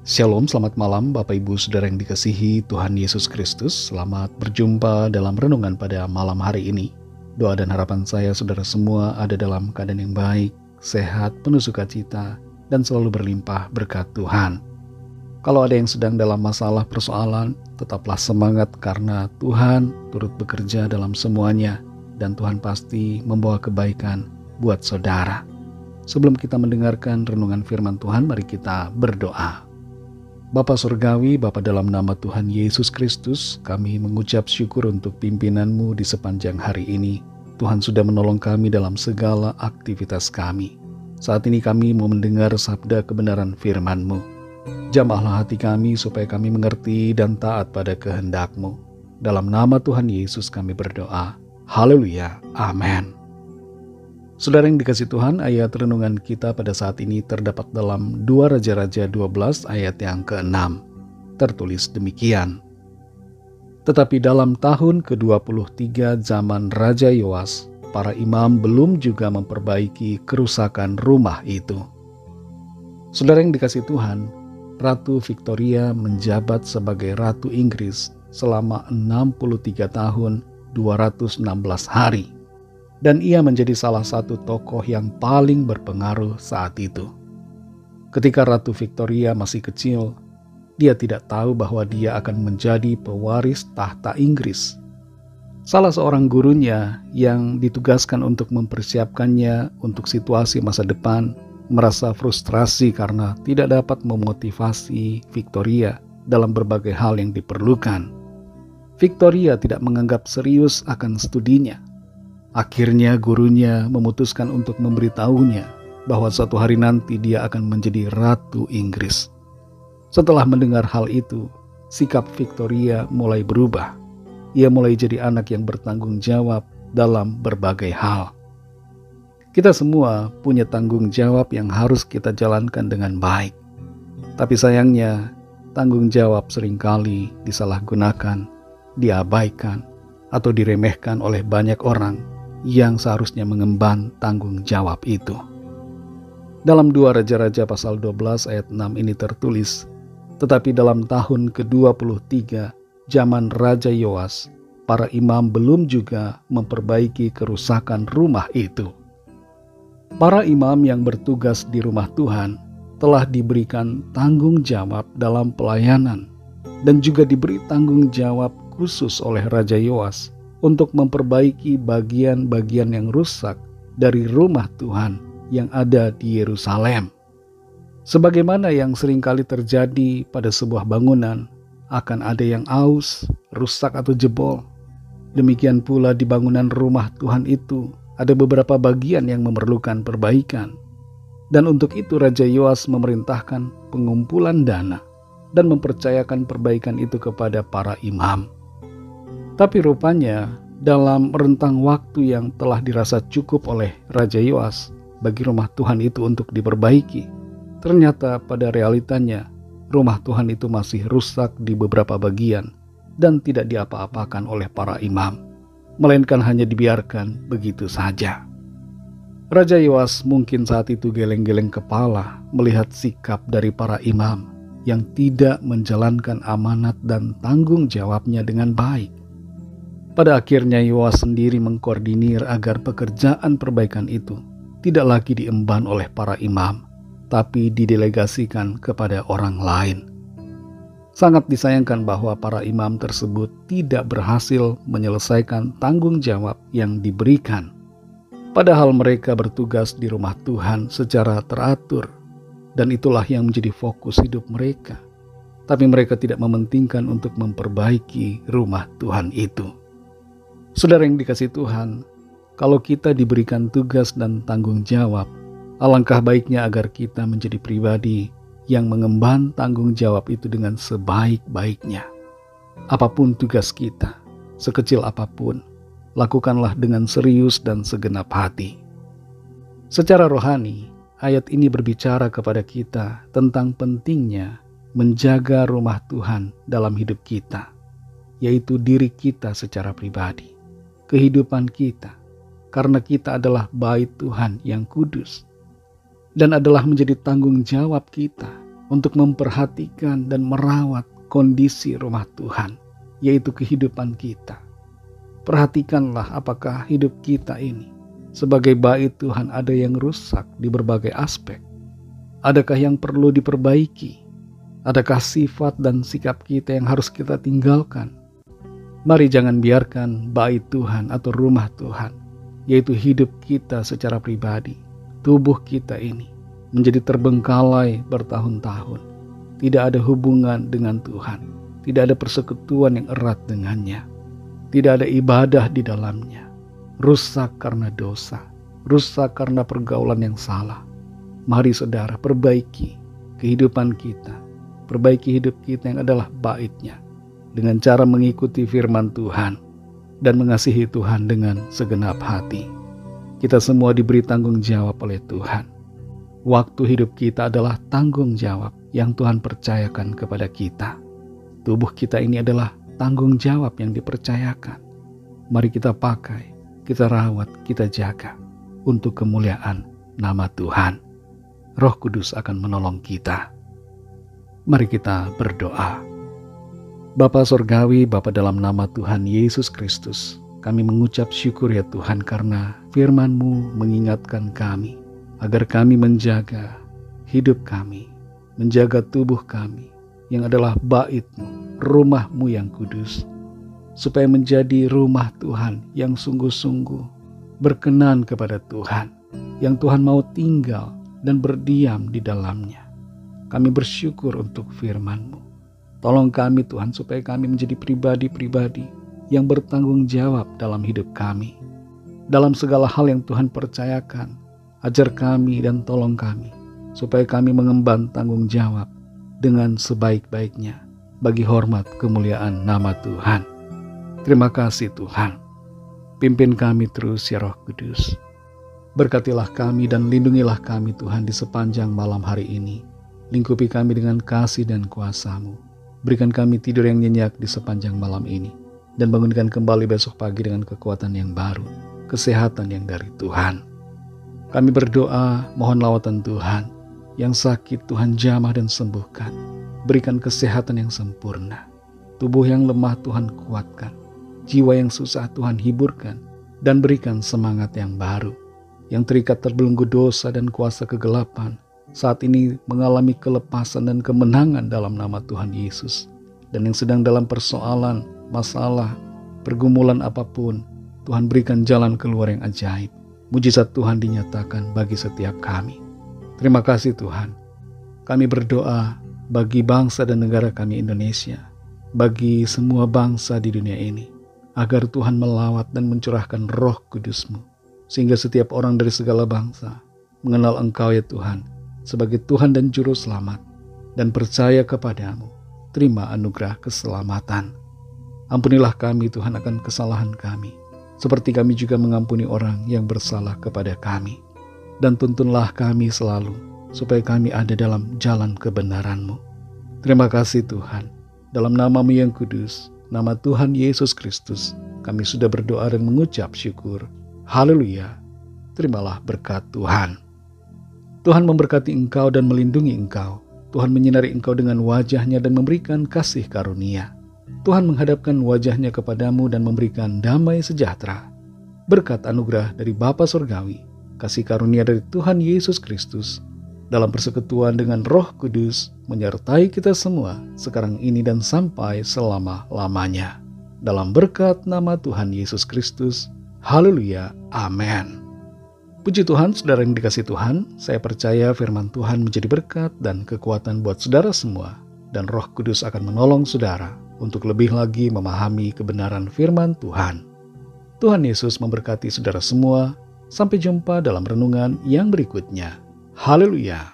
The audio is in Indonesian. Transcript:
Shalom, selamat malam Bapak Ibu Saudara yang dikasihi Tuhan Yesus Kristus. Selamat berjumpa dalam renungan pada malam hari ini. Doa dan harapan saya saudara semua ada dalam keadaan yang baik, sehat, penuh sukacita, dan selalu berlimpah berkat Tuhan. Kalau ada yang sedang dalam masalah persoalan, tetaplah semangat karena Tuhan turut bekerja dalam semuanya, dan Tuhan pasti membawa kebaikan buat saudara. Sebelum kita mendengarkan renungan firman Tuhan, mari kita berdoa. Bapa Surgawi, Bapa dalam nama Tuhan Yesus Kristus, kami mengucap syukur untuk pimpinan-Mu di sepanjang hari ini. Tuhan sudah menolong kami dalam segala aktivitas kami. Saat ini kami mau mendengar sabda kebenaran firman-Mu. Jamahlah hati kami supaya kami mengerti dan taat pada kehendak-Mu. Dalam nama Tuhan Yesus kami berdoa. Haleluya. Amin. Saudara yang dikasih Tuhan, ayat renungan kita pada saat ini terdapat dalam 2 Raja-Raja 12 ayat yang ke-6. Tertulis demikian. Tetapi dalam tahun ke-23 zaman Raja Yoas, para imam belum juga memperbaiki kerusakan rumah itu. Saudara yang dikasih Tuhan, Ratu Victoria menjabat sebagai Ratu Inggris selama 63 tahun 216 hari. Dan ia menjadi salah satu tokoh yang paling berpengaruh saat itu. Ketika Ratu Victoria masih kecil, dia tidak tahu bahwa dia akan menjadi pewaris tahta Inggris. Salah seorang gurunya yang ditugaskan untuk mempersiapkannya untuk situasi masa depan merasa frustrasi karena tidak dapat memotivasi Victoria dalam berbagai hal yang diperlukan. Victoria tidak menganggap serius akan studinya. Akhirnya gurunya memutuskan untuk memberitahunya bahwa suatu hari nanti dia akan menjadi Ratu Inggris. Setelah mendengar hal itu, sikap Victoria mulai berubah. Ia mulai jadi anak yang bertanggung jawab dalam berbagai hal. Kita semua punya tanggung jawab yang harus kita jalankan dengan baik. Tapi sayangnya, tanggung jawab seringkali disalahgunakan, diabaikan, atau diremehkan oleh banyak orang yang seharusnya mengemban tanggung jawab itu. Dalam 2 Raja-Raja pasal 12 ayat 6 ini tertulis, tetapi dalam tahun ke-23 zaman Raja Yoas, para imam belum juga memperbaiki kerusakan rumah itu. Para imam yang bertugas di rumah Tuhan telah diberikan tanggung jawab dalam pelayanan dan juga diberi tanggung jawab khusus oleh Raja Yoas untuk memperbaiki bagian-bagian yang rusak dari rumah Tuhan yang ada di Yerusalem. Sebagaimana yang seringkali terjadi pada sebuah bangunan, akan ada yang aus, rusak atau jebol. Demikian pula di bangunan rumah Tuhan itu, ada beberapa bagian yang memerlukan perbaikan. Dan untuk itu Raja Yoas memerintahkan pengumpulan dana dan mempercayakan perbaikan itu kepada para imam. Tapi rupanya dalam rentang waktu yang telah dirasa cukup oleh Raja Yoas bagi rumah Tuhan itu untuk diperbaiki, ternyata pada realitanya rumah Tuhan itu masih rusak di beberapa bagian dan tidak diapa-apakan oleh para imam, melainkan hanya dibiarkan begitu saja. Raja Yoas mungkin saat itu geleng-geleng kepala melihat sikap dari para imam yang tidak menjalankan amanat dan tanggung jawabnya dengan baik. Pada akhirnya Yoas sendiri mengkoordinir agar pekerjaan perbaikan itu tidak lagi diemban oleh para imam, tapi didelegasikan kepada orang lain. Sangat disayangkan bahwa para imam tersebut tidak berhasil menyelesaikan tanggung jawab yang diberikan. Padahal mereka bertugas di rumah Tuhan secara teratur, dan itulah yang menjadi fokus hidup mereka. Tapi mereka tidak mementingkan untuk memperbaiki rumah Tuhan itu. Saudara yang dikasih Tuhan, kalau kita diberikan tugas dan tanggung jawab, alangkah baiknya agar kita menjadi pribadi yang mengemban tanggung jawab itu dengan sebaik-baiknya. Apapun tugas kita, sekecil apapun, lakukanlah dengan serius dan segenap hati. Secara rohani, ayat ini berbicara kepada kita tentang pentingnya menjaga rumah Tuhan dalam hidup kita, yaitu diri kita secara pribadi. Kehidupan kita, karena kita adalah bait Tuhan yang kudus, dan adalah menjadi tanggung jawab kita untuk memperhatikan dan merawat kondisi rumah Tuhan, yaitu kehidupan kita. Perhatikanlah apakah hidup kita ini sebagai bait Tuhan ada yang rusak di berbagai aspek. Adakah yang perlu diperbaiki? Adakah sifat dan sikap kita yang harus kita tinggalkan? Mari jangan biarkan bait Tuhan atau rumah Tuhan, yaitu hidup kita secara pribadi, tubuh kita ini, menjadi terbengkalai bertahun-tahun. Tidak ada hubungan dengan Tuhan, tidak ada persekutuan yang erat dengannya, tidak ada ibadah di dalamnya, rusak karena dosa, rusak karena pergaulan yang salah. Mari saudara, perbaiki kehidupan kita, perbaiki hidup kita yang adalah bait-Nya, dengan cara mengikuti firman Tuhan dan mengasihi Tuhan dengan segenap hati. Kita semua diberi tanggung jawab oleh Tuhan. Waktu hidup kita adalah tanggung jawab yang Tuhan percayakan kepada kita. Tubuh kita ini adalah tanggung jawab yang dipercayakan. Mari kita pakai, kita rawat, kita jaga untuk kemuliaan nama Tuhan. Roh Kudus akan menolong kita. Mari kita berdoa. Bapa Sorgawi, Bapa dalam nama Tuhan Yesus Kristus, kami mengucap syukur ya Tuhan karena firman-Mu mengingatkan kami agar kami menjaga hidup kami, menjaga tubuh kami yang adalah bait-Mu, rumah-Mu yang kudus, supaya menjadi rumah Tuhan yang sungguh-sungguh berkenan kepada Tuhan, yang Tuhan mau tinggal dan berdiam di dalamnya. Kami bersyukur untuk firman-Mu. Tolong kami Tuhan supaya kami menjadi pribadi-pribadi yang bertanggung jawab dalam hidup kami. Dalam segala hal yang Tuhan percayakan, ajar kami dan tolong kami supaya kami mengemban tanggung jawab dengan sebaik-baiknya bagi hormat kemuliaan nama Tuhan. Terima kasih Tuhan. Pimpin kami terus ya Roh Kudus. Berkatilah kami dan lindungilah kami Tuhan di sepanjang malam hari ini. Lingkupi kami dengan kasih dan kuasa-Mu. Berikan kami tidur yang nyenyak di sepanjang malam ini. Dan bangunkan kembali besok pagi dengan kekuatan yang baru. Kesehatan yang dari Tuhan. Kami berdoa mohon lawatan Tuhan. Yang sakit Tuhan jamah dan sembuhkan. Berikan kesehatan yang sempurna. Tubuh yang lemah Tuhan kuatkan. Jiwa yang susah Tuhan hiburkan. Dan berikan semangat yang baru. Yang terikat terbelenggu dosa dan kuasa kegelapan, saat ini mengalami kelepasan dan kemenangan dalam nama Tuhan Yesus. Dan yang sedang dalam persoalan, masalah, pergumulan apapun, Tuhan berikan jalan keluar yang ajaib. Mujizat Tuhan dinyatakan bagi setiap kami. Terima kasih Tuhan. Kami berdoa bagi bangsa dan negara kami Indonesia, bagi semua bangsa di dunia ini, agar Tuhan melawat dan mencurahkan Roh Kudus-Mu, sehingga setiap orang dari segala bangsa mengenal Engkau ya Tuhan sebagai Tuhan dan Juru Selamat dan percaya kepadamu. Terima anugerah keselamatan. Ampunilah kami Tuhan akan kesalahan kami, seperti kami juga mengampuni orang yang bersalah kepada kami. Dan tuntunlah kami selalu supaya kami ada dalam jalan kebenaran-Mu. Terima kasih Tuhan. Dalam nama-Mu yang kudus, nama Tuhan Yesus Kristus, kami sudah berdoa dan mengucap syukur. Haleluya, terimalah berkat Tuhan. Tuhan memberkati engkau dan melindungi engkau. Tuhan menyinari engkau dengan wajah-Nya dan memberikan kasih karunia. Tuhan menghadapkan wajah-Nya kepadamu dan memberikan damai sejahtera. Berkat anugerah dari Bapa Surgawi, kasih karunia dari Tuhan Yesus Kristus, dalam persekutuan dengan Roh Kudus, menyertai kita semua sekarang ini dan sampai selama-lamanya. Dalam berkat nama Tuhan Yesus Kristus. Haleluya, amin. Puji Tuhan, saudara yang dikasihi Tuhan, saya percaya firman Tuhan menjadi berkat dan kekuatan buat saudara semua, dan Roh Kudus akan menolong saudara untuk lebih lagi memahami kebenaran firman Tuhan. Tuhan Yesus memberkati saudara semua. Sampai jumpa dalam renungan yang berikutnya. Haleluya.